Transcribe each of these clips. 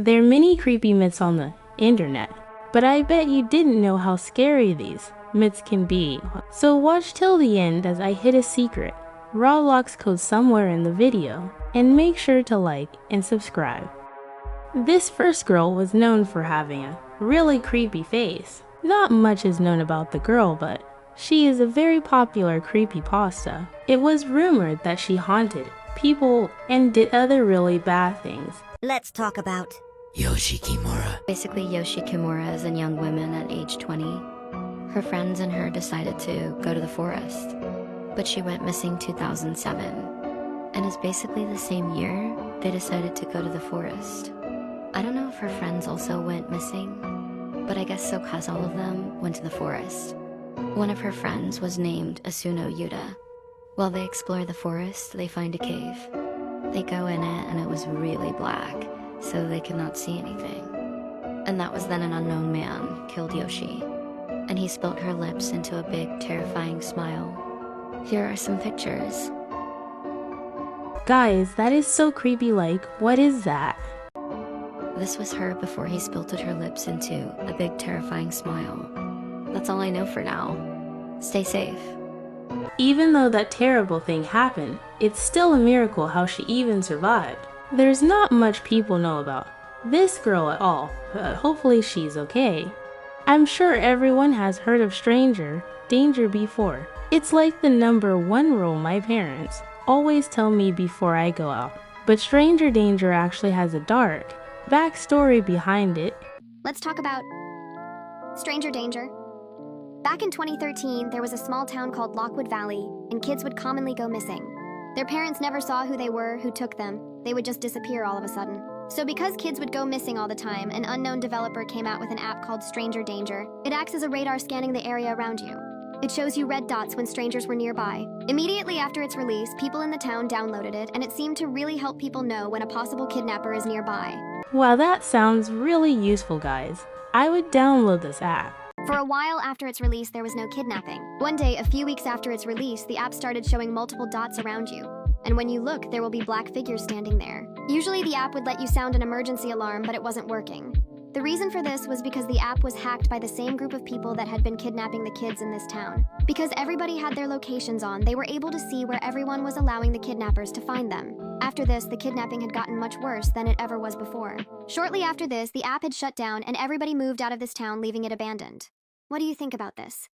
There are many creepy myths on the internet, but I bet you didn't know how scary these myths can be. So watch till the end as I hit a secret Roblox code somewhere in the video, and make sure to like and subscribe. This first girl was known for having a really creepy face. Not much is known about the girl, but she is a very popular creepypasta. It was rumored that she haunted people and did other really bad things. Let's talk about Yoshi Kimura. Basically, Yoshi Kimura is a young woman at age 20. Her friends and her decided to go to the forest, but she went missing 2007. And it's basically the same year they decided to go to the forest. I don't know if her friends also went missing, but I guess so, cause all of them went to the forest. One of her friends was named Asuno Yuta. While they explore the forest, they find a cave. They go in it and it was really black, so they could not see anything. And that was then an unknown man killed Yoshi, and he spilt her lips into a big, terrifying smile. Here are some pictures. Guys, that is so creepy. Like, what is that? This was her before he spilted her lips into a big, terrifying smile. That's all I know for now. Stay safe. Even though that terrible thing happened, it's still a miracle how she even survived. There's not much people know about this girl at all, but hopefully she's okay. I'm sure everyone has heard of stranger danger before. It's like the #1 rule my parents always tell me before I go out. But stranger danger actually has a dark backstory behind it. Let's talk about stranger danger. Back in 2013, there was a small town called Lockwood Valley, and kids would commonly go missing. Their parents never saw who they were, who took them. They would just disappear all of a sudden. So because kids would go missing all the time, an unknown developer came out with an app called Stranger Danger. It acts as a radar scanning the area around you. It shows you red dots when strangers were nearby. Immediately after its release, people in the town downloaded it, and it seemed to really help people know when a possible kidnapper is nearby. Wow, that sounds really useful, guys. I would download this app. For a while after its release, there was no kidnapping. One day, a few weeks after its release, the app started showing multiple dots around you. And when you look, there will be black figures standing there. Usually the app would let you sound an emergency alarm, but it wasn't working. The reason for this was because the app was hacked by the same group of people that had been kidnapping the kids in this town. Because everybody had their locations on, they were able to see where everyone was allowing the kidnappers to find them. After this, the kidnapping had gotten much worse than it ever was before. Shortly after this, the app had shut down and everybody moved out of this town, leaving it abandoned. What do you think about this?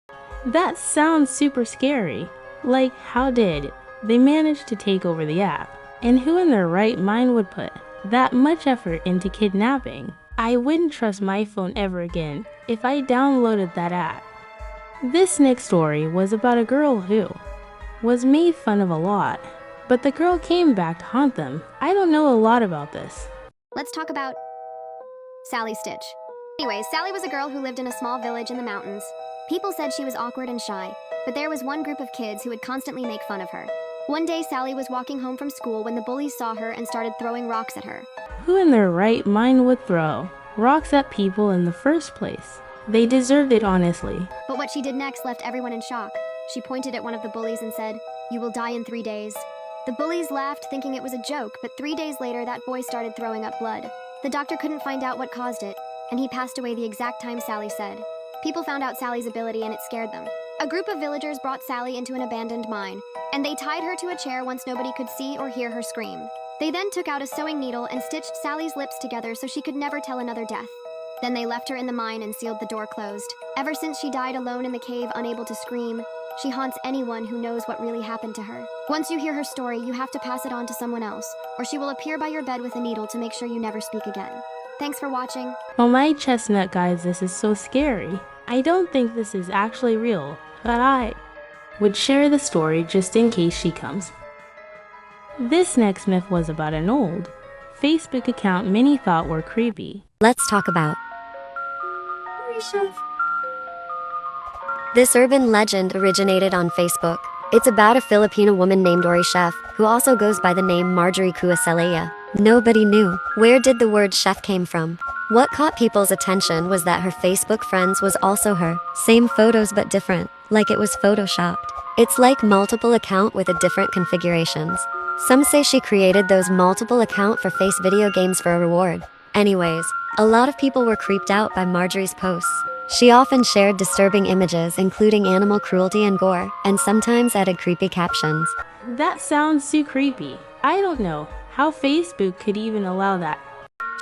That sounds super scary. Like, how did they manage to take over the app? And who in their right mind would put that much effort into kidnapping? I wouldn't trust my phone ever again if I downloaded that app. This next story was about a girl who was made fun of a lot, but the girl came back to haunt them. I don't know a lot about this. Let's talk about Sally Stitch. Anyways, Sally was a girl who lived in a small village in the mountains. People said she was awkward and shy, but there was one group of kids who would constantly make fun of her. One day, Sally was walking home from school when the bullies saw her and started throwing rocks at her. Who in their right mind would throw rocks at people in the first place? They deserved it, honestly. But what she did next left everyone in shock. She pointed at one of the bullies and said, "You will die in 3 days." The bullies laughed, thinking it was a joke, but 3 days later, that boy started throwing up blood. The doctor couldn't find out what caused it, and he passed away the exact time Sally said. People found out Sally's ability and it scared them. A group of villagers brought Sally into an abandoned mine, and they tied her to a chair once nobody could see or hear her scream. They then took out a sewing needle and stitched Sally's lips together so she could never tell another death. Then they left her in the mine and sealed the door closed. Ever since she died alone in the cave, unable to scream, she haunts anyone who knows what really happened to her. Once you hear her story, you have to pass it on to someone else, or she will appear by your bed with a needle to make sure you never speak again. Thanks for watching. Oh my chestnut, guys, this is so scary. I don't think this is actually real, but I would share the story just in case she comes. This next myth was about an old Facebook account many thought were creepy. Let's talk about this urban legend originated on Facebook. It's about a Filipino woman named Ori Chef, who also goes by the name Marjorie Kuaselaya. Nobody knew where did the word chef came from. What caught people's attention was that her Facebook friends was also her. Same photos but different, like it was photoshopped. It's like multiple account with a different configurations. Some say she created those multiple account for face video games for a reward. Anyways, a lot of people were creeped out by Marjorie's posts. She often shared disturbing images including animal cruelty and gore, and sometimes added creepy captions. That sounds too creepy. I don't know how Facebook could even allow that.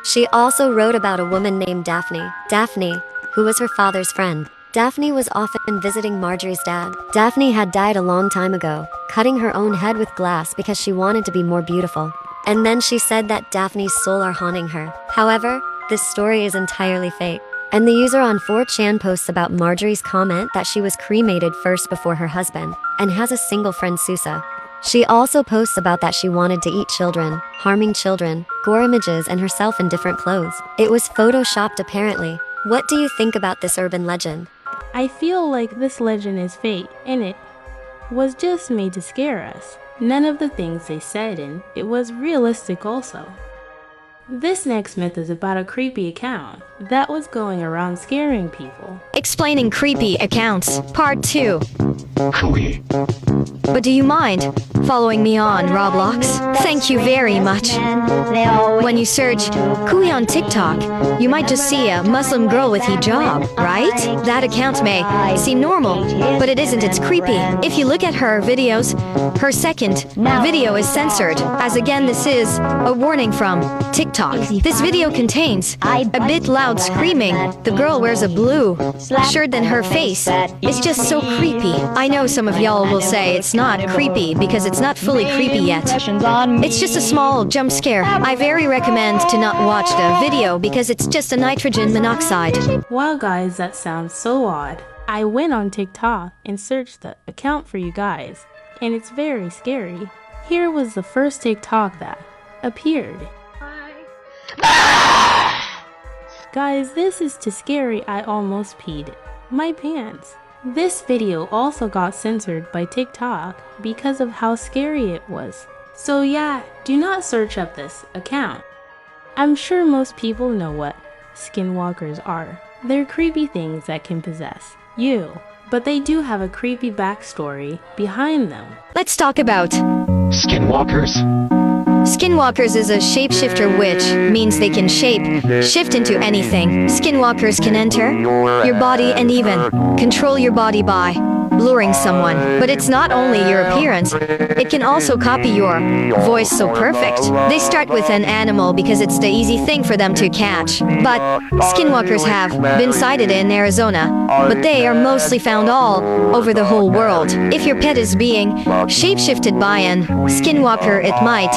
She also wrote about a woman named Daphne, who was her father's friend. Daphne was often visiting Marjorie's dad. Daphne had died a long time ago, cutting her own head with glass because she wanted to be more beautiful. And then she said that Daphne's soul are haunting her. However, this story is entirely fake. And the user on 4chan posts about Marjorie's comment that she was cremated first before her husband, and has a single friend Susa. She also posts about that she wanted to eat children, harming children, gore images and herself in different clothes. It was photoshopped apparently. What do you think about this urban legend? I feel like this legend is fake, and it was just made to scare us. None of the things they said in it was realistic also. This next myth is about a creepy account that was going around scaring people. Explaining creepy accounts, part 2. But do you mind following me on Roblox? Thank you very much. When you search 𝒂𝗂𝗯𝗀𝗋𝗋 on TikTok, you might just see a Muslim girl with hijab, right? That account may seem normal, but it isn't, it's creepy. If you look at her videos, her second video is censored, as again this is a warning from TikTok. This video contains a bit loud screaming. The girl wears a blue shirt and her face is just so creepy. I know some of y'all will say it's not creepy because it's not fully creepy yet. It's just a small jump scare. I very recommend to not watch the video because it's just a nitrogen monoxide. Wow guys, that sounds so odd. I went on TikTok and searched the account for you guys, and it's very scary. Here was the first TikTok that appeared. Guys, this is too scary, I almost peed my pants. This video also got censored by TikTok because of how scary it was. So yeah, do not search up this account. I'm sure most people know what skinwalkers are. They're creepy things that can possess you, but they do have a creepy backstory behind them. Let's talk about Skinwalkers. Skinwalkers is a shapeshifter, which means they can shift into anything. Skinwalkers can enter your body and even control your body by luring someone. But it's not only your appearance, it can also copy your voice so perfect. They start with an animal because it's the easy thing for them to catch. But skinwalkers have been sighted in Arizona, but they are mostly found all over the whole world. If your pet is being shapeshifted by an skinwalker, it might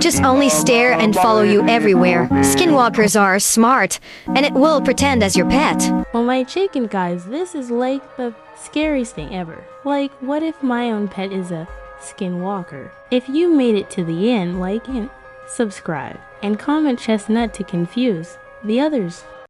just only stare and follow you everywhere. Skinwalkers are smart, and it will pretend as your pet. Well, my chicken guys, this is like the scariest thing ever. Like, what if my own pet is a skinwalker? If you made it to the end, like and subscribe, and comment chestnut to confuse the others.